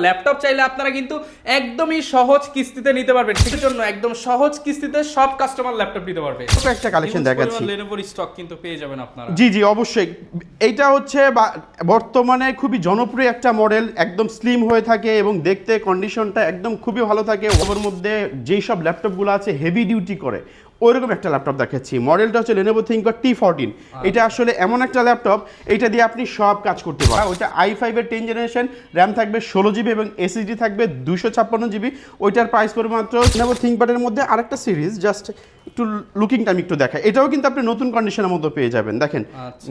Laptop চাইলে আপনারা কিন্তু একদমই সহজ কিস্তিতে নিতে পারবেন। সেটার জন্য একদম সহজ কিস্তিতে সব কাস্টমার ল্যাপটপ নিতে পারবে। একটা কালেকশন দেখাচ্ছি, Lenovo স্টক কিন্তু পেয়ে যাবেন আপনারা। জি অবশ্যই। এইটা হচ্ছে বর্তমানে খুবই জনপ্রিয় একটা মডেল, একদম স্লিম হয়ে থাকে এবং দেখতে কন্ডিশনটা একদম খুবই ভালো থাকে। ওর মধ্যে যেই সব ল্যাপটপগুলো আছে হেভি ডিউটি করে ওইরকম একটা ল্যাপটপ দেখাচ্ছি। মডেলটা হচ্ছে Lenovo ThinkPad T14। এটা আসলে এমন একটা ল্যাপটপ, এটা দিয়ে আপনি সব কাজ করতে পারেন। ওইটা i5 এর 10 জেনারেশন, র্যাম থাকবে 16 GB এবং SSD থাকবে 256 GB। ওইটার প্রাইস পড়বে মাত্র। Lenovo ThinkPad এর মধ্যে আরেকটা সিরিজ, জাস্ট একটু লুকিংটা আমি একটু দেখাই। এটাও কিন্তু আপনি নতুন কন্ডিশনের মধ্যে পেয়ে যাবেন। দেখেন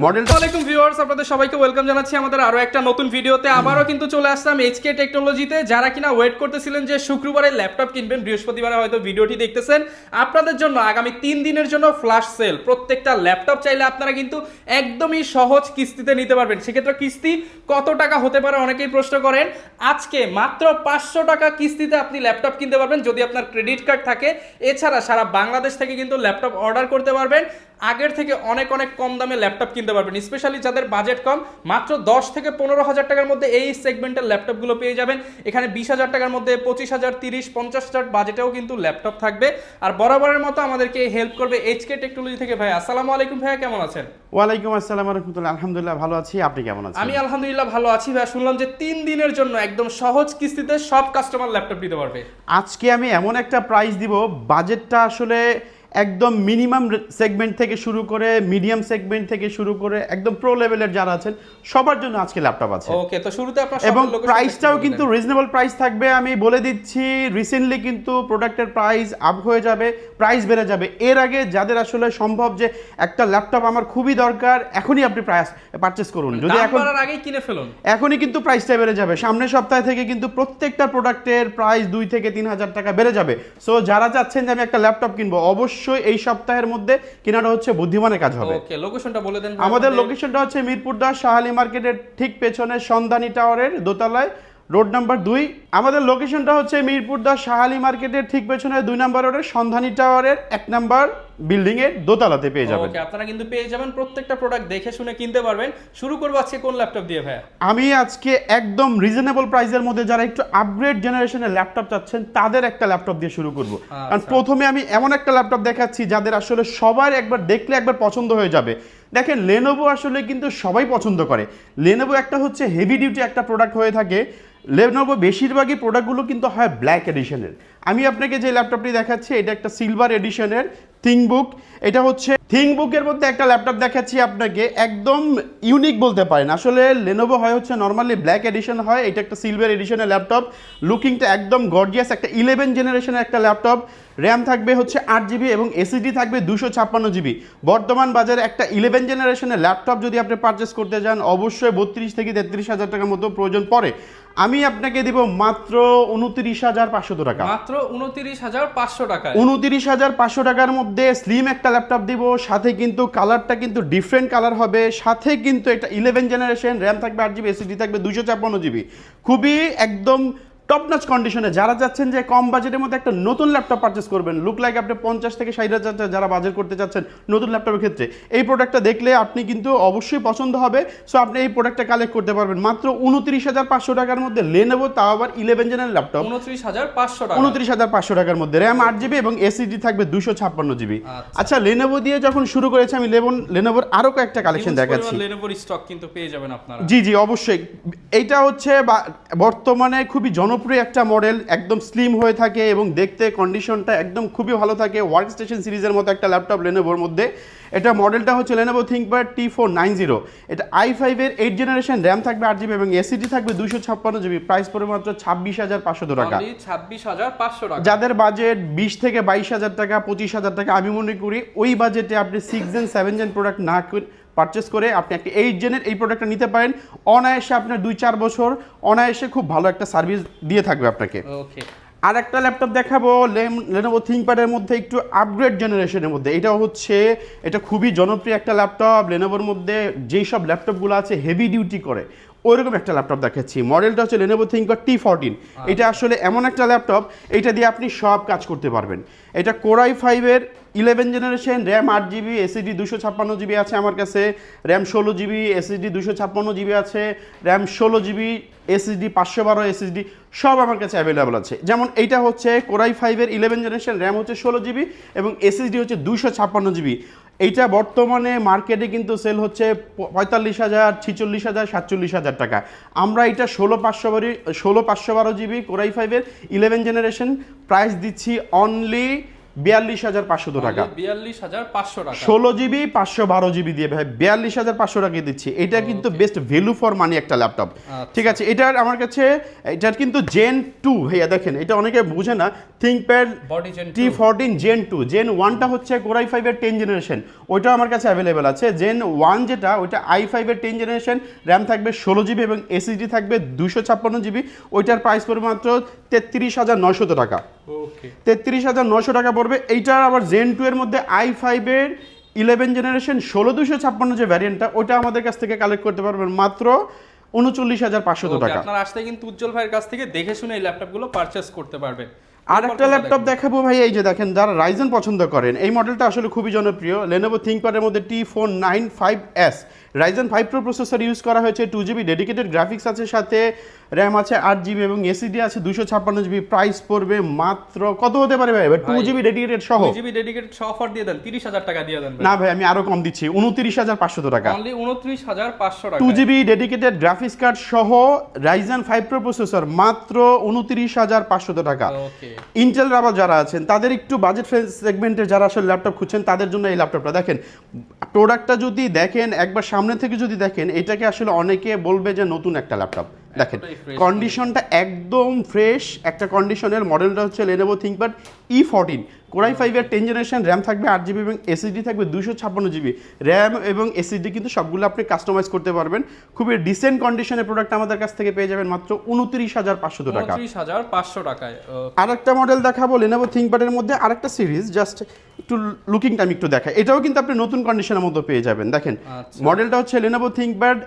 মডেলটা। আসসালামু আলাইকুম ভিউয়ার্স, আপনাদের সবাইকে ওয়েলকাম জানাচ্ছি আমাদের আরো একটা নতুন ভিডিওতে। আবারও কিন্তু চলে আসলাম HK টেকনোলজিতে। যারা কিনা ওয়েট করতেছিলেন যে শুক্রবারে ল্যাপটপ কিনবেন, বৃহস্পতিবারে হয়তো ভিডিওটি দেখতেছেন, আপনাদের জন্য আগামী 3 দিনের জন্য ফ্ল্যাশ সেল। প্রত্যেকটা ল্যাপটপ চাইলে আপনারা কিন্তু একদমই সহজ কিস্তিতে নিতে পারবেন। সেক্ষেত্রে কিস্তি কত টাকা হতে পারে অনেকেই প্রশ্ন করেন। আজকে মাত্র 500 টাকা কিস্তিতে আপনি ল্যাপটপ কিনতে পারবেন যদি আপনার ক্রেডিট কার্ড থাকে। এছাড়া সারা বাংলাদেশ থেকে কিন্তু ল্যাপটপ অর্ডার করতে পারবেন। আগের থেকে অনেক অনেক কম দামে ল্যাপটপ কিনতে পারবেন। স্পেশালি যাদের বাজেট কম, মাত্র 10 থেকে 15,000 টাকার মধ্যে এই সেগমেন্টের ল্যাপটপগুলো পেয়ে যাবেন। এখানে 20,000 টাকার মধ্যে 25,000, 30, 50,000 বাজেটেও কিন্তু ল্যাপটপ থাকবে। আর বরাবরের মতো আমাদেরকে হেল্প করবে HK টেকনোলজি থেকে ভাই। আসসালামু আলাইকুম ভাইয়া, কেমন আছেন? ওয়ালাইকুম আসসালাম রাহমাতুল্লাহ। আলহামদুলিল্লাহ ভালো আছি, আপনি কেমন আছেন? আমি আলহামদুলিল্লাহ ভালো আছি ভাইয়া। শুনলাম যে 3 দিনের জন্য একদম সহজ কিস্তিতে সব কাস্টমার ল্যাপটপ নিতে পারবে। আজকে আমি এমন একটা প্রাইস দিব, বাজেটটা আসলে একদম মিনিমাম সেগমেন্ট থেকে শুরু করে মিডিয়াম সেগমেন্ট থেকে শুরু করে একদম প্রো লেভেলের যারা আছেন সবার জন্য আজকে ল্যাপটপ আছে। ওকে, তো শুরুতে আপনার এবং প্রাইসটাও কিন্তু রিজনেবল প্রাইস থাকবে। আমি বলে দিচ্ছি, রিসেন্টলি কিন্তু প্রোডাক্টের প্রাইস আপ হয়ে যাবে, প্রাইস বেড়ে যাবে। এর আগে যাদের আসলে সম্ভব যে একটা ল্যাপটপ আমার খুবই দরকার, এখনই আপনি প্রাইস পারচেজ করুন। যদি এখন আগেই কিনে ফেলুন, এখনই কিন্তু প্রাইসটা বেড়ে যাবে। সামনের সপ্তাহ থেকে কিন্তু প্রত্যেকটা প্রোডাক্টের প্রাইস 2 থেকে 3,000 টাকা বেড়ে যাবে। সো যারা চাচ্ছেন যে আমি একটা ল্যাপটপ কিনবো, অবশ্যই এই সপ্তাহের মধ্যে কেনাটা হচ্ছে বুদ্ধিমানের কাজ হবে। ওকে, লোকেশনটা বলে দেন। আমাদের লোকেশনটা হচ্ছে মিরপুর 10 শাহালি মার্কেটের ঠিক পেছনে সন্ধানী টাওয়ারের দোতলায়, রোড নাম্বার 2। আমাদের লোকেশনটা হচ্ছে মিরপুর 10 শাহালি মার্কেটের ঠিক পেছনে 2 নম্বর রোডের সন্ধানী টাওয়ারের 1 নম্বর বিল্ডিং এর দোতলাতে পেয়ে যাবেন। ওকে, আপনারা কিন্তু পেয়ে যাবেন, প্রত্যেকটা প্রোডাক্ট দেখে শুনে কিনতে পারবেন। শুরু করব আজকে কোন ল্যাপটপ দিয়ে ভাইয়া? আমি আজকে একদম রিজনেবল প্রাইসের মধ্যে যারা একটু আপগ্রেড জেনারেশনের ল্যাপটপ চাচ্ছেন তাদের একটা ল্যাপটপ দিয়ে শুরু করব। কারণ প্রথমে আমি এমন একটা ল্যাপটপ দেখাচ্ছি যাদের আসলে সবার একবার দেখলে একবার পছন্দ হয়ে যাবে। দেখেন Lenovo আসলে কিন্তু সবাই পছন্দ করে। Lenovo একটা হচ্ছে হেভি ডিউটি একটা প্রোডাক্ট হয়ে থাকে। Lenovo বেশিরভাগই প্রোডাক্টগুলো কিন্তু হয় ব্ল্যাক এডিশনের। আমি আপনাকে যে ল্যাপটপটি দেখাচ্ছি এটা একটা সিলভার এডিশনের থিংকবুক। এটা হচ্ছে থিংকবুকের মধ্যে একটা ল্যাপটপ দেখাচ্ছি আপনাকে, একদম ইউনিক বলতে পারেন। আসলে Lenovo হয় হচ্ছে নর্মালি ব্ল্যাক এডিশন হয়, এটা একটা সিলভার এডিশনের ল্যাপটপ। লুকিংটা একদম গর্জিয়াস, একটা 11 জেনারেশনের একটা ল্যাপটপ। র্যাম থাকবে হচ্ছে 8 GB এবং SSD থাকবে 256 GB। বর্তমান বাজারে একটা 11 জেনারেশনের ল্যাপটপ যদি আপনি পারচেস করতে যান, অবশ্যই 32 থেকে 33,000 টাকার মতো প্রয়োজন পড়ে। আমি আপনাকে দিব মাত্র 29,500 টাকা। মাত্র 29,500 টাকা। 29,500 টাকার মধ্যে স্লিম একটা ল্যাপটপ দিব। সাথে কিন্তু কালারটা কিন্তু ডিফারেন্ট কালার হবে। সাথে কিন্তু একটা 11 জেনারেশন, র্যাম থাকবে 8 GB, SSD থাকবে 256 GB। খুবই একদম টপ নচ কন্ডিশনে যারা যাচ্ছেন যে কম বাজেটের মধ্যে একটা নতুন ল্যাপটপ পারচেস করবেন, লুক লাইক আপনি 50 থেকে 60,000 যারা বাজেট করতে চাচ্ছেন নতুন ল্যাপটপের ক্ষেত্রে, এই প্রোডাক্টটা দেখলে আপনি কিন্তু অবশ্যই পছন্দ হবে। সো আপনি এই প্রোডাক্টটা কালেক্ট করতে পারবেন মাত্র 29,500 টাকার মধ্যে। Lenovo, তাও আবার 11 জেনারেল ল্যাপটপ, 29,500 টাকা। 29,500 টাকার মধ্যে র্যাম 8 GB এবং SSD থাকবে 256 GB। আচ্ছা, Lenovo দিয়ে যখন শুরু করেছি আমি Lenovoর আরো কয়েকটা কালেকশন দেখাচ্ছি। Lenovo স্টক কিন্তু পেয়ে যাবেন আপনারা। জি অবশ্যই। এইটা হচ্ছে বর্তমানে খুবই জনপ্রিয় একটা মডেল, একদম স্লিম হয়ে থাকে এবং দেখতে কন্ডিশনটা একদম খুবই ভালো থাকে। ওয়ার্কস্টেশন সিরিজের মতো একটা ল্যাপটপ Lenovoর মধ্যে। এটা মডেলটা হচ্ছে Lenovo ThinkPad T490। এটা i5 এর 8 জেনারেশন, র্যাম থাকবে 8 GB এবং SSD থাকবে 256 GB। প্রাইস পড়বে মাত্র 26,500 টাকা। 26,500 টাকা। যাদের বাজেট 20 থেকে 22,000 টাকা, 25,000 টাকা, আমি মনে করি ওই বাজেটে আপনি 6 জেন 7 জেন প্রোডাক্ট না পারচেস করে আপনি একটা 8 জেনের এই প্রোডাক্টটা নিতে পারেন। অনায়াসে আপনার 2-4 বছর অনায়াসে খুব ভালো একটা সার্ভিস দিয়ে থাকবে আপনাকে। ওকে, আর একটা ল্যাপটপ দেখাবো Lenovo ThinkPad এর মধ্যে একটু আপগ্রেড জেনারেশনের মধ্যে। এটা খুবই জনপ্রিয় একটা ল্যাপটপ। Lenovoর মধ্যে যেই সব ল্যাপটপগুলো আছে হেভি ডিউটি করে ওইরকম একটা ল্যাপটপ দেখাচ্ছি। মডেলটা হচ্ছে Lenovo ThinkPad T14। এটা আসলে এমন একটা ল্যাপটপ, এটা দিয়ে আপনি সব কাজ করতে পারবেন। এটা Core i5-এর 11 generation, RAM 8GB, SSD 256GB আছে আমার কাছে, র্যাম 16GB, SSD 256GB আছে, র্যাম 16GB, SSD 512 SSD সব আমার কাছে অ্যাভেলেবল আছে। যেমন এইটা হচ্ছে Core i5-এর 11 জেনারেশন, র্যাম হচ্ছে 16GB এবং SSD হচ্ছে 256GB। এইটা বর্তমানে মার্কেটে কিন্তু সেল হচ্ছে 45,000, 46,000, 47,000 টাকা। আমরা এটা 16,512GB Core i5-এর 11 জেনারেশন প্রাইস দিচ্ছি অনলি 42,500 টাকা। 42,500 টাকা 16GB 512GB দিয়ে ভাই 42,500 টাকা দিচ্ছি। এটা কিন্তু বেস্ট ভ্যালু ফর মানি একটা ল্যাপটপ। ঠিক আছে, এটার আমার কাছে এটার কিন্তু Gen 2 ভাইয়া দেখেন, এটা অনেকে বুঝে না। ThinkPad T14 Gen 2, Gen 1টা হচ্ছে Core i5-এর 10 জেনারেশন, ওইটাও আমার কাছে অ্যাভেলেবেল আছে। Gen 1 যেটা, ওইটা i5-এর 10 জেনারেশন, র্যাম থাকবে 16GB এবং SSD থাকবে 256GB। ওইটার প্রাইস পড়বে মাত্র 33,900 টাকা। 33,900 টাকা পড়বে। এইটার আবার Gen 2 এর মধ্যে i5-এর 11 জেনারেশন 16256 যে ভ্যারিয়েন্টটা, ওটা আমাদের কাছ থেকে কালেক্ট করতে পারবেন মাত্র 39,500 টাকা। আপনারা আসতে কিন্তু উজ্জ্বল ভাইয়ের কাছ থেকে দেখে শুনে এই ল্যাপটপগুলো পারচেজ করতে পারবেন। আর একটা ল্যাপটপ দেখাবো ভাই, এই যে দেখেন, যারা রাইজেন পছন্দ করেন, এই মডেলটা আসলে খুবই জনপ্রিয়। Lenovo ThinkPad-এর মধ্যে T495S Ryzen 5 Pro processor use করা হয়েছে, 2GB ডেডিকেটেড গ্রাফিক্স আছে, সাথে র্যাম আছে 8GB এবং SSD আছে 256GB। প্রাইস পড়বে মাত্র কত হতে পারে ভাই? 2GB ডেডিকেটেড সহ, 2GB ডেডিকেটেড সহ অফার দিয়ে দেন, 30,000 টাকা দিয়ে দেন। না ভাই, আমি আরো কম দিচ্ছি, 29,500 টাকা। অনলি 29,500 টাকা। 2GB ডেডিকেটেড গ্রাফিক্স কার্ড সহ Ryzen 5 Pro প্রসেসর মাত্র 29,500 টাকা। ওকে, ইন্টেল রাবার যারা আছেন, তাদের একটু বাজেট সেগমেন্টের যারা আসলে ল্যাপটপ খুঁজছেন, তাদের জন্য এই ল্যাপটপটা দেখেন। প্রোডাক্টটা যদি দেখেন, একবার সামনে থেকে যদি দেখেন, এটাকে আসলে অনেকে বলবে যে নতুন একটা ল্যাপটপ। দেখেন কন্ডিশনটা একদম ফ্রেশ একটা কন্ডিশনের। মডেলটা হচ্ছে Lenovo ThinkPad E14 Core i5-এর 10 generation, RAM থাকবে 8GB এবং SSD থাকবে 256GB। র্যাম এবং SSD কিন্তু সবগুলো আপনি কাস্টমাইজ করতে পারবেন। খুবই ডিসেন্ট কন্ডিশনের প্রোডাক্ট আমাদের কাছ থেকে পেয়ে যাবেন মাত্র 29,500 টাকা। 29,500 টাকায়। আরেকটা মডেল দেখাবো Lenovo ThinkPad-এর মধ্যে, আরেকটা সিরিজ, জাস্ট একটু লুকিং টাইম একটু দেখায়। এটাও কিন্তু আপনি নতুন কন্ডিশনের মধ্যে পেয়ে যাবেন। দেখেন মডেলটা হচ্ছে Lenovo ThinkPad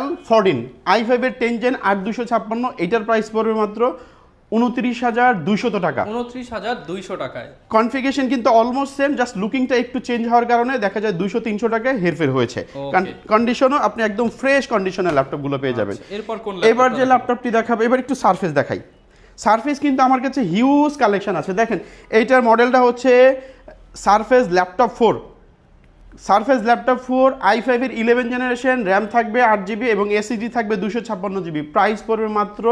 L14 i5-এর 10 Gen 8256। এটার প্রাইস পড়বে মাত্র 29,200 টাকা। 29,200 টাকায়। কনফিগারেশন কিন্তু অলমোস্ট সেম, জাস্ট লুকিংটা একটু চেঞ্জ হওয়ার কারণে দেখা যায় 200-300 টাকায় হেরফের হয়েছে। কন্ডিশনও আপনি একদম ফ্রেশ কন্ডিশনের ল্যাপটপগুলো পেয়ে যাবেন। এবার যে ল্যাপটপটি দেখাবো, এবার একটু সারফেস দেখাই। সারফেস কিন্তু আমার কাছে হিউজ কালেকশন আছে। দেখেন এইটার মডেলটা হচ্ছে surface laptop 4, surface laptop 4 i5-এর 11 generation, RAM থাকবে 8GB এবং SSD থাকবে 256GB। প্রাইস পড়বে মাত্র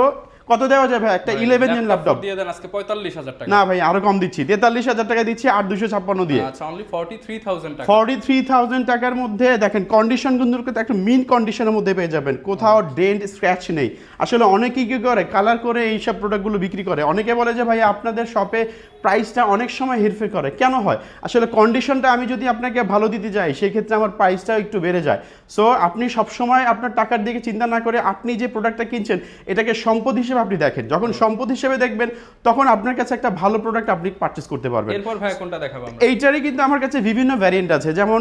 কত দেওয়া যাবে একটা 11 জেন ল্যাপটপ? দিয়ে দেন আজকে 45,000 টাকা। না ভাই, আরো কম দিচ্ছি, 43,000 টাকা দিচ্ছি 8,256 দিয়ে। আচ্ছা, অনলি 43,000 টাকা। 43,000 টাকার মধ্যে দেখেন কন্ডিশন কিন্তু একটা মিন কন্ডিশনের মধ্যে পেয়ে যাবেন, কোথাও ডেন্ট স্ক্র্যাচ নেই। আসলে অনেকেই কি করে, কালার করে এইসব প্রোডাক্টগুলো বিক্রি করে। অনেকে বলে যে ভাই আপনাদের শপে প্রাইসটা অনেক সময় হেরফের করে, কেন হয়? আসলে কন্ডিশনটা আমি যদি আপনাকে ভালো দিতে যাই, সেই ক্ষেত্রে আমার প্রাইসটাও একটু বেড়ে যায়। সো আপনি সবসময় আপনার টাকার দিকে চিন্তা না করে, আপনি যে প্রোডাক্টটা কিনছেন এটাকে সম্পদ হিসেবে আপনি দেখেন। যখন সম্পদ হিসেবে দেখবেন, তখন আপনার কাছে একটা ভালো প্রোডাক্ট আপনি পারচেজ করতে পারবেন। এরপর ভাই কোনটা দেখাবো আমরা? এইটারই কিন্তু আমার কাছে বিভিন্ন ভ্যারিয়েন্ট আছে। যেমন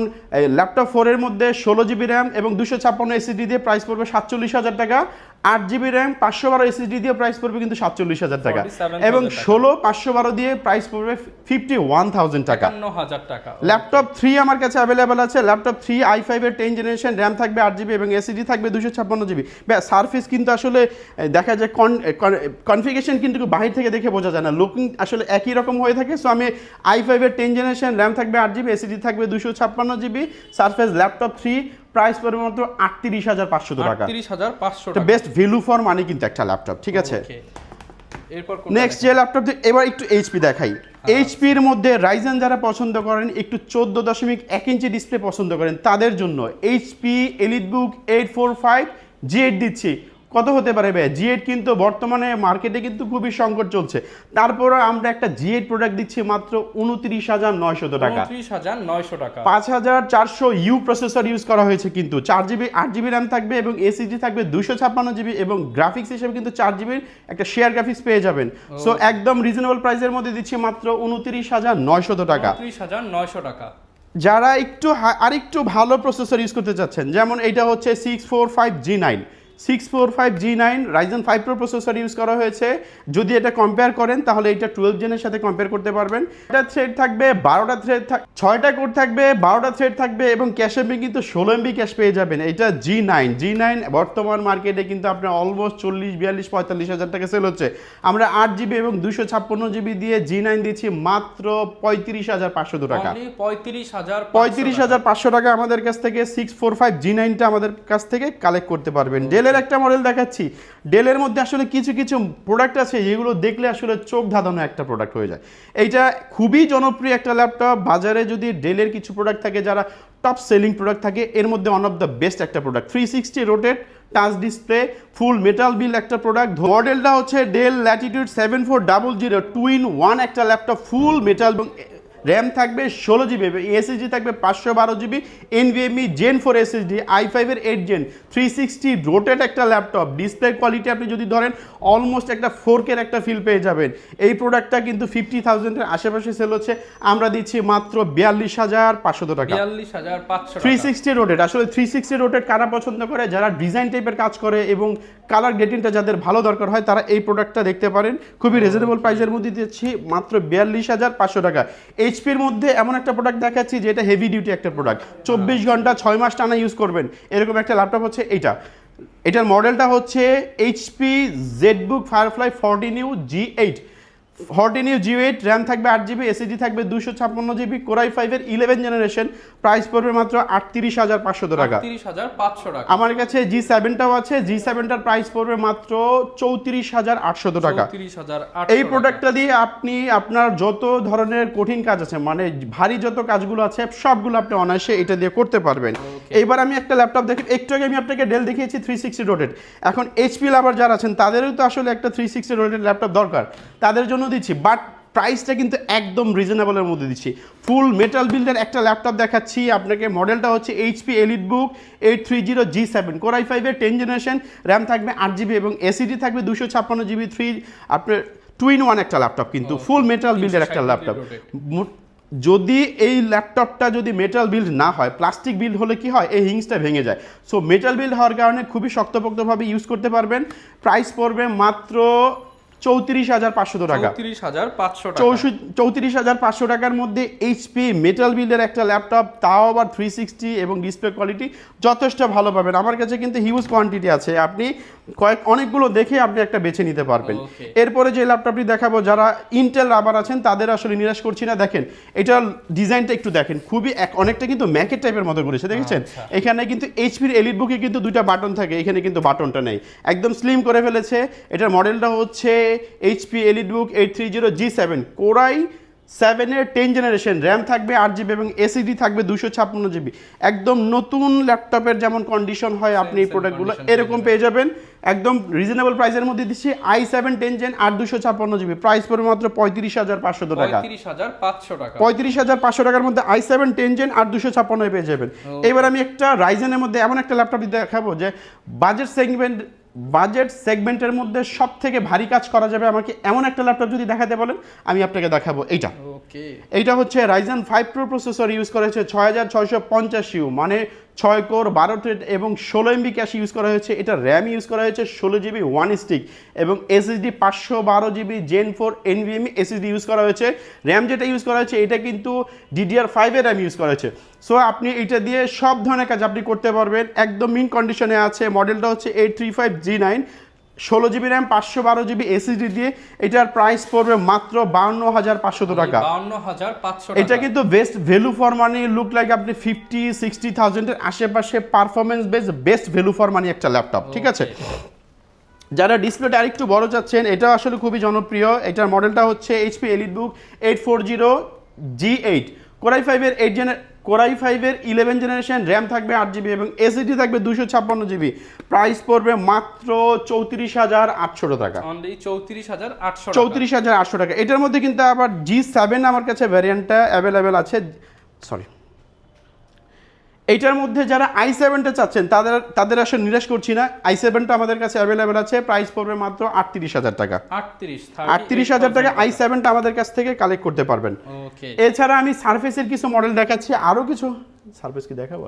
ল্যাপটপ 4 এর মধ্যে 16GB র্যাম এবং 256 SSD দিয়ে প্রাইস পড়বে 47,000 টাকা। 8GB র্যাম 512 SSD দিয়ে প্রাইস পড়বে কিন্তু 47,000 টাকা এবং 16,512 দিয়ে প্রাইস পড়বে 51,000 টাকা। 51,000 টাকা। ল্যাপটপ 3 আমার কাছে अवेलेबल আছে। ল্যাপটপ 3 i5-এর 10 জেনারেশন, র্যাম থাকবে 8GB এবং SSD থাকবে 256GB। সারফেস কিন্তু আসলে দেখা যায় কনফিগারেশন কিন্তু বাহির থেকে দেখে বোঝা যায় না, লুকিং আসলে একই রকম হয়ে থাকে। সো আমি i5-এর 10 জেনারেশন, র্যাম থাকবে 8GB, SSD থাকবে 256GB, সারফেস ল্যাপটপ 3 প্রাইস পড়বে মাত্র 38,500 টাকা। 38,500 টাকা। বেস্ট ভ্যালু ফর মানি কিন্তু একটা ল্যাপটপ। ঠিক আছে, এরপর নেক্সট যে ল্যাপটপ, এবার একটু এইচপি দেখাই। এইচপির মধ্যে রাইজেন যারা পছন্দ করেন, একটু 14.1 ইঞ্চি ডিসপ্লে পছন্দ করেন, তাদের জন্য এইচপি এলিটবুক 845 G8 দিচ্ছি। কত হতে পারে ভাই? G8 কিন্তু বর্তমানে মার্কেটে কিন্তু খুবই সংকট চলছে, তারপরে আমরা একটা G8 প্রোডাক্ট দিচ্ছি মাত্র 29,900 টাকা। 29,900 টাকা। 5400U প্রসেসর ইউজ করা হয়েছে, কিন্তু 4GB 8GB র্যাম থাকবে এবং SSD থাকবে 256GB এবং গ্রাফিক্স হিসেবে কিন্তু 4GB একটা শেয়ার গ্রাফিক্স পেয়ে যাবেন। সো একদম রিজনেবল প্রাইসের মধ্যে দিচ্ছি মাত্র 29,900 টাকা। 29,900 টাকা। যারা আরেকটু ভালো প্রসেসর ইউজ করতে চাচ্ছেন, যেমন এটা হচ্ছে 645G9 645G9 Ryzen 5 Pro processor use করা হয়েছে। যদি এটা কম্পেয়ার করেন তাহলে এটা 12 জেনের সাথে কম্পেয়ার করতে পারবেন। এটা থ্রেড থাকবে 12টা থ্রেড, 6টা কোর থাকবে, 12টা থ্রেড থাকবে এবং ক্যাশ এমবি কিন্তু 16 MB ক্যাশ পেয়ে যাবেন। এটা G9 বর্তমান মার্কেটে কিন্তু আপনার অলমোস্ট 40, 42, 45 হাজার টাকা সেল হচ্ছে। আমরা 8GB এবং 256GB দিয়ে G9 দিচ্ছি মাত্র 35,500 টাকা। 35,500 টাকা আমাদের কাছ থেকে 645G9টা আমাদের কাছ থেকে কালেক্ট করতে পারবেন। ডেলের একটা মডেল দেখাচ্ছি। ডেলের মধ্যে আসলে কিছু প্রোডাক্ট আছে যেগুলো দেখলে আসলে চোখ ধাঁধানো একটা প্রোডাক্ট হয়ে যায়। এইটা খুবই জনপ্রিয় একটা ল্যাপটপ। বাজারে যদি ডেলের কিছু প্রোডাক্ট থাকে যারা টপ সেলিং প্রোডাক্ট থাকে, এর মধ্যে ওয়ান অফ দ্য বেস্ট একটা প্রোডাক্ট। 360 রোটেট টাচ ডিসপ্লে, ফুল মেটাল বিল্ড একটা প্রোডাক্ট। মডেলটা হচ্ছে ডেল ল্যাটিটিউড 7400 2-in-1 একটা ল্যাপটপ, ফুল মেটাল এবং র্যাম থাকবে 16GB, এসএসডি থাকবে 512GB, NVMe Gen 4 SSD, i5 এর 8 Gen, 360 রোটেট একটা ল্যাপটপ। ডিসপ্লে কোয়ালিটি আপনি যদি ধরেন অলমোস্ট একটা 4K এর একটা ফিল পেয়ে যাবেন। এই প্রোডাক্টটা কিন্তু 50,000 এর আশেপাশে সেল হচ্ছে, আমরা দিচ্ছি মাত্র 42,500 টাকা। 42,500 টাকা 360 রোটেট। আসলে 360 রোটেট কারা পছন্দ করে? যারা ডিজাইন টাইপের কাজ করে এবং কালার গ্রেডিংটা যাদের ভালো দরকার হয় তারা এই প্রোডাক্টটা দেখতে পারেন। খুবই রিজনেবল প্রাইসের মধ্যে দিচ্ছি মাত্র 42,500 টাকা। এইচপির মধ্যে এমন একটা প্রোডাক্ট দেখাচ্ছি যেটা হেভি ডিউটি একটা প্রোডাক্ট, 24 ঘন্টা 6 মাস টানা ইউজ করবেন এরকম একটা ল্যাপটপ হচ্ছে এইটা। এটার মডেলটা হচ্ছে HP ZBook Firefly 14U G8, RAM থাকবে 8GB, এসএসডি থাকবে 256GB, Core i5 এর 11 জেনারেশন। প্রাইস পড়বে মাত্র 38,500 টাকা। 38,500 টাকা। আমার কাছে G7টাও আছে, G7টার প্রাইস পড়বে মাত্র 34,800 টাকা। 34,800 এই প্রোডাক্টটা দিয়ে আপনি আপনার যত ধরনের কঠিন কাজ আছে, মানে ভারী যত কাজগুলো আছে সবগুলো আপনি অনায়াসে এটা দিয়ে করতে পারবেন। এইবার আমি একটা ল্যাপটপ দেখি, একটু আগে আমি আপনাকে ডেল দেখিয়েছি 360 রোটেট। এখন HP লাভার যারা আছেন তাদেরও তো আসলে একটা 360 রোটেট ল্যাপটপ দরকার, তাদের জন্য দিচ্ছি। বাট প্রাইসটা কিন্তু একদম রিজনেবলের মধ্যে দিচ্ছি। ফুল মেটাল বিল্ডের একটা ল্যাপটপ দেখাচ্ছি আপনাকে। মডেলটা হচ্ছে HP EliteBook 830G7, Core i5 এর 10 জেনারেশন, র্যাম থাকবে 8GB এবং এসএসডি থাকবে 256GB, আপনার 2-in-1 একটা ল্যাপটপ, কিন্তু ফুল মেটাল বিল্ডের একটা ল্যাপটপ। যদি এই ল্যাপটপটা যদি মেটাল বিল্ড না হয়, প্লাস্টিক বিল্ড হলে কি হয়, এই হিংসটা ভেঙে যায়। সো মেটাল বিল্ড হওয়ার কারণে খুবই শক্তপোক্তভাবে ইউজ করতে পারবেন। প্রাইস পড়বে মাত্র 34,500 টাকা। 34,500 টাকার মধ্যে HP মেটাল বিল্ডের একটা ল্যাপটপ, তাও আবার 360 এবং ডিসপ্লে কোয়ালিটি যথেষ্ট ভালো পাবেন। আমার কাছে কিন্তু হিউজ কোয়ান্টিটি আছে, আপনি অনেকগুলো দেখে আপনি একটা বেছে নিতে পারবেন। এরপরে যে ল্যাপটপটি দেখাবো, যারা ইন্টেল রাবার আছেন তাদের আসলে নিরাশ করছি না। দেখেন এটার ডিজাইনটা একটু দেখেন, খুবই অনেকটা কিন্তু ম্যাকের টাইপের মতো করেছে, দেখেছেন? এখানে কিন্তু HPর EliteBook-এ কিন্তু দুইটা বাটন থাকে, এখানে কিন্তু বাটনটা নেই, একদম স্লিম করে ফেলেছে। এটার মডেলটা হচ্ছে HP EliteBook 830G7, Core i7 এর 10 জেনারেশন, র্যাম থাকবে 8GB এবং এসএসডি থাকবে 256GB। একদম নতুন ল্যাপটপের যেমন কন্ডিশন হয় আপনি এই প্রোডাক্টগুলো এরকম পেয়ে যাবেন একদম রিজনেবল প্রাইসের মধ্যে দিচ্ছি। i7 10 Gen 8 256GB, প্রাইস পড়বে মাত্র 35,500 টাকা। 35,500 টাকার মধ্যে i7 10 Gen 8 256 পেয়ে যাবেন। এবার আমি একটা রাইজেনের মধ্যে এমন একটা ল্যাপটপ দেখাবো যে বাজেট সেগমেন্টের মধ্যে সব থেকে ভারী কাজ করা যাবে। আমাকে এমন একটা ল্যাপটপ যদি দেখাতে বলেন আমি আপনাকে দেখাবো এইটা। এইটা হচ্ছে Ryzen 5 Pro প্রসেসর ইউজ করা হয়েছে 6650U, মানে 6 কোর 12 থ্রেড এবং 16 MB ক্যাশ ইউজ করা হয়েছে। এটা র্যাম ইউজ করা হয়েছে 16GB 1 স্টিক এবং SSD 512GB Gen 4 NVMe SSD use করা হয়েছে। র্যাম যেটা ইউজ করা হয়েছে এটা কিন্তু DDR5 এর র্যাম ইউজ করা হয়েছে। সো আপনি এটা দিয়ে সব ধরনের কাজ আপনি করতে পারবেন, একদম মিন কন্ডিশনে আছে। মডেলটা হচ্ছে 835G9, 16GB RAM 512GB SSD দিয়ে। এটার প্রাইস পড়বে মাত্র 52,500 টাকা। 52,500 এটা কিন্তু best value for money, look like আপনি 50-60,000 এর আশেপাশে performance best value for money একটা ল্যাপটপ, ঠিক আছে? যারা ডিসপ্লেটা আরেকটু বড় চাচ্ছেন, এটা আসলে খুবই জনপ্রিয়। এটার মডেলটা হচ্ছে HP EliteBook 840G8, Core i5 এর 11 জেনারেশন, র্যাম থাকবে 8GB এবং এসএসডি থাকবে 256GB। প্রাইস পড়বে মাত্র 34,800 টাকা। 34,800 টাকা। এটার মধ্যে কিন্তু আবার G7 আমার কাছে ভ্যারিয়েন্টটা অ্যাভেলেবেল আছে, সরি এইটার মধ্যে যারা i7টা চাচ্ছেন তাদের আসলে নিরাশ করছি না। i7টা আমাদের কাছে অ্যাভেলেবেল আছে, প্রাইস পড়বে মাত্র 38,000 টাকা। 38,000 টাকা i7টা আমাদের কাছ থেকে কালেক্ট করতে পারবেন। ওকে, এছাড়া আমি সারফেসের কিছু মডেল দেখাচ্ছি, আরো কিছু সারফেস কি দেখাবো?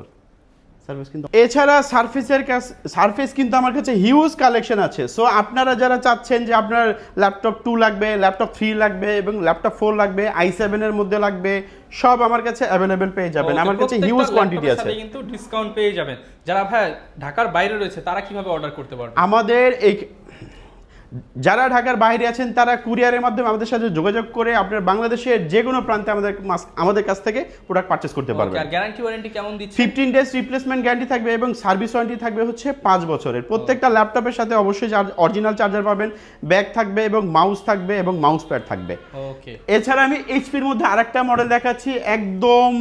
সারফেস কিন্তু এছাড়া সারফেস কিন্তু আমার কাছে হিউজ কালেকশন আছে। সো আপনারা যারা চাচ্ছেন যে আপনার ল্যাপটপ 2 লাগবে, ল্যাপটপ 3 লাগবে এবং ল্যাপটপ 4 লাগবে, i7 এর মধ্যে লাগবে, সব আমার কাছে অ্যাভেলেবেল পেয়ে যাবেন। আমার কাছে হিউজ কোয়ান্টিটি আছে, কিন্তু ডিসকাউন্ট পেয়ে যাবেন। যারা ভাই ঢাকার বাইরে রয়েছে তারা কিভাবে অর্ডার করতে পারবে? আমাদের এই যারা ঢাকার বাইরে আছেন তারা কুরিয়ারের মাধ্যমে আমাদের সাথে যোগাযোগ করে আপনার বাংলাদেশের যে কোনো প্রান্তে আমাদের কাছ থেকে প্রোডাক্ট পারচেজ করতে পারবেন। আর গ্যারান্টি ওয়ারেন্টি কেমন দিচ্ছে? 15 ডেজ রিপ্লেসমেন্ট গ্যারান্টি থাকবে এবং সার্ভিস ওয়ারেন্টি থাকবে হচ্ছে 5 বছরের। প্রত্যেকটা ল্যাপটপের সাথে অবশ্যই অরিজিনাল চার্জার পাবেন, ব্যাগ থাকবে এবং মাউস থাকবে এবং মাউস প্যাড থাকবে। ওকে, এছাড়া আমি এইচপির মধ্যে আরেকটা মডেল দেখাচ্ছি। একদম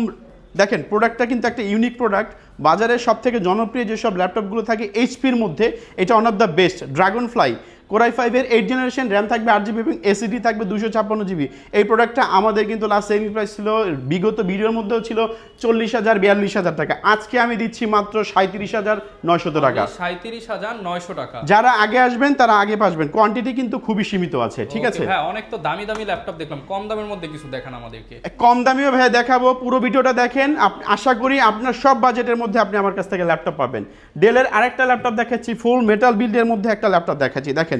দেখেন, প্রোডাক্টটা কিন্তু একটা ইউনিক প্রোডাক্ট। বাজারের সবথেকে জনপ্রিয় যেসব ল্যাপটপগুলো থাকে এইচপির মধ্যে এটা one of the best. Dragon fly core i 5 এর 8 জেনারেশন, র্যাম থাকবে 8GB এবং এসএসডি থাকবে 256GB। এই প্রোডাক্টটা আমাদের কিন্তু লাস্ট সেলিং প্রাইস ছিল, বিগত ভিডিওর মধ্যেও ছিল 40,000 42,000 টাকা। আজকে আমি দিচ্ছি মাত্র 37,900 টাকা। 37,900 টাকা। যারা আগে আসবেন তারা আগে পাসবেন, কোয়ান্টিটি কিন্তু খুবই সীমিত আছে, ঠিক আছে? হ্যাঁ, অনেক তো দামি দামি ল্যাপটপ দেখলাম, কম দামের মধ্যে কিছু দেখান আমাদেরকে। কম দামিও ভাই দেখাবো, পুরো ভিডিওটা দেখেন। আশা করি আপনার সব বাজেটের মধ্যে আপনি আমার কাছ থেকে ল্যাপটপ পাবেন। ডেলের আরেকটা ল্যাপটপ দেখাচ্ছি, ফুল মেটাল বিল্ডের মধ্যে একটা ল্যাপটপ দেখাচ্ছি। দেখেন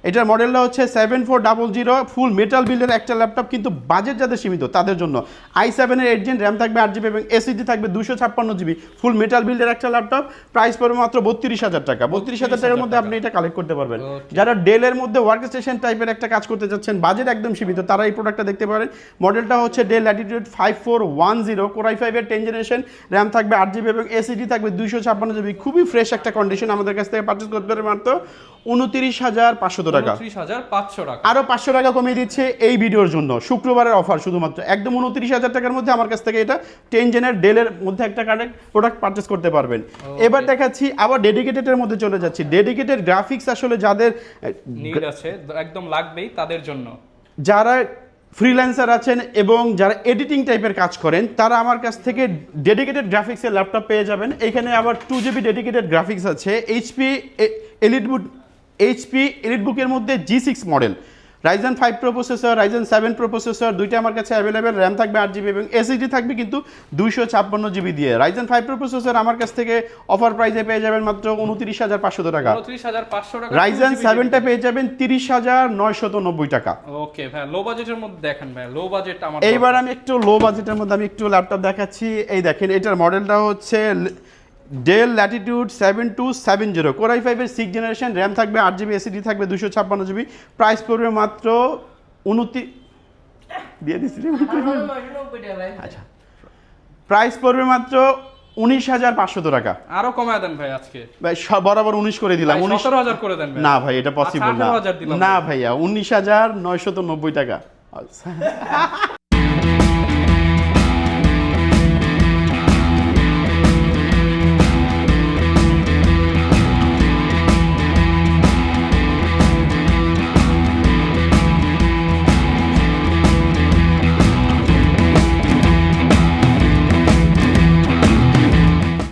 এটার মডেলটা হচ্ছে 7400, ফুল মেটাল বিল্ডের একটা ল্যাপটপ, কিন্তু বাজেট যাদের সীমিত তাদের জন্য। i7 এর 8 জেন, র্যাম থাকবে 8GB এবং এসএসডি থাকবে 256GB, ফুল মেটাল বিল্ডের একটা ল্যাপটপ, প্রাইস পড়বে মাত্র 32,000 টাকা। 32,000 টাকার মধ্যে আপনি এটা কালেক্ট করতে পারবেন। যারা ডেলের মধ্যে ওয়ার্ক স্টেশন টাইপের একটা কাজ করতে যাচ্ছেন, বাজেট একদম সীমিত, তারা এই প্রোডাক্টটা দেখতে পারেন। মডেলটা হচ্ছে ডেল ল্যাটিটিউড 5410, কোরাই 5 এর 10 জেনারেশন, র্যাম থাকবে 8GB এবং এসএসডি থাকবে 256GB। খুবই ফ্রেশ একটা কন্ডিশন, আমাদের কাছ থেকে পারচেজ করতে পারবেন মাত্র 29,500 টাকা। 29,500 টাকা। আরো 500 টাকা কমিয়ে দিচ্ছে এই ভিডিওর জন্য, শুক্রবারের অফার শুধুমাত্র। একদম 29,000 টাকার মধ্যে আমার কাছ থেকে এটা 10 জেনের ডেলের মধ্যে একটা প্রোডাক্ট পারচেজ করতে পারবেন। এবার দেখাচ্ছি আবার ডেডিকেটেডের মধ্যে চলে যাচ্ছি। ডেডিকেটেড গ্রাফিক্স আসলে যাদের নিড আছে, একদম লাগবেই তাদের জন্য। যারা ফ্রিল্যান্সার আছেন এবং যারা এডিটিং টাইপের কাজ করেন, তারা আমার কাছ থেকে ডেডিকেটেড গ্রাফিক্সের ল্যাপটপ পেয়ে যাবেন। এখানে আবার 2GB ডেডিকেটেড গ্রাফিক্স আছে। এইচপি এলিটবুকের মধ্যে G6 model, Ryzen 5 pro processor, Ryzen 7 pro processor, দুইটা আমার কাছে অ্যাভেলেবেল। র্যাম থাকবে 8GB এবং এসএসডি থাকবে কিন্তু 256GB দিয়ে। রাইজেন 5 প্রো প্রসেসর আমার কাছ থেকে অফার প্রাইসে পেয়ে যাবেন মাত্র 29,500 টাকা। 29,500 টাকা। রাইজেন 7টা পেয়ে যাবেন 30,990 টাকা। ওকে ভাই, লো বাজেটের মধ্যে দেখেন ভাই, লো বাজেট আমার। এইবার আমি একটু লো বাজেটের মধ্যে আমি একটু ল্যাপটপ দেখাচ্ছি। এই দেখেন, এটার মডেলটা হচ্ছে ডেল ল্যাটিটিউড 7270, কোরাই 5 এর 6 জেনারেশন, র্যাম থাকবে 8GB, এসএসডি থাকবে 256GB, প্রাইস পড়বে মাত্র 29 দিয়ে দিছি। আচ্ছা, প্রাইস পড়বে মাত্র 19,500 টাকা। আরো কমায় দেন ভাই আজকে। ভাই বরাবর 19 করে দিলাম। 17,000 করে দেন ভাই। না ভাই, এটা পসিবল না। 18,000 দিলাম না ভাইয়া, 19,990 টাকা।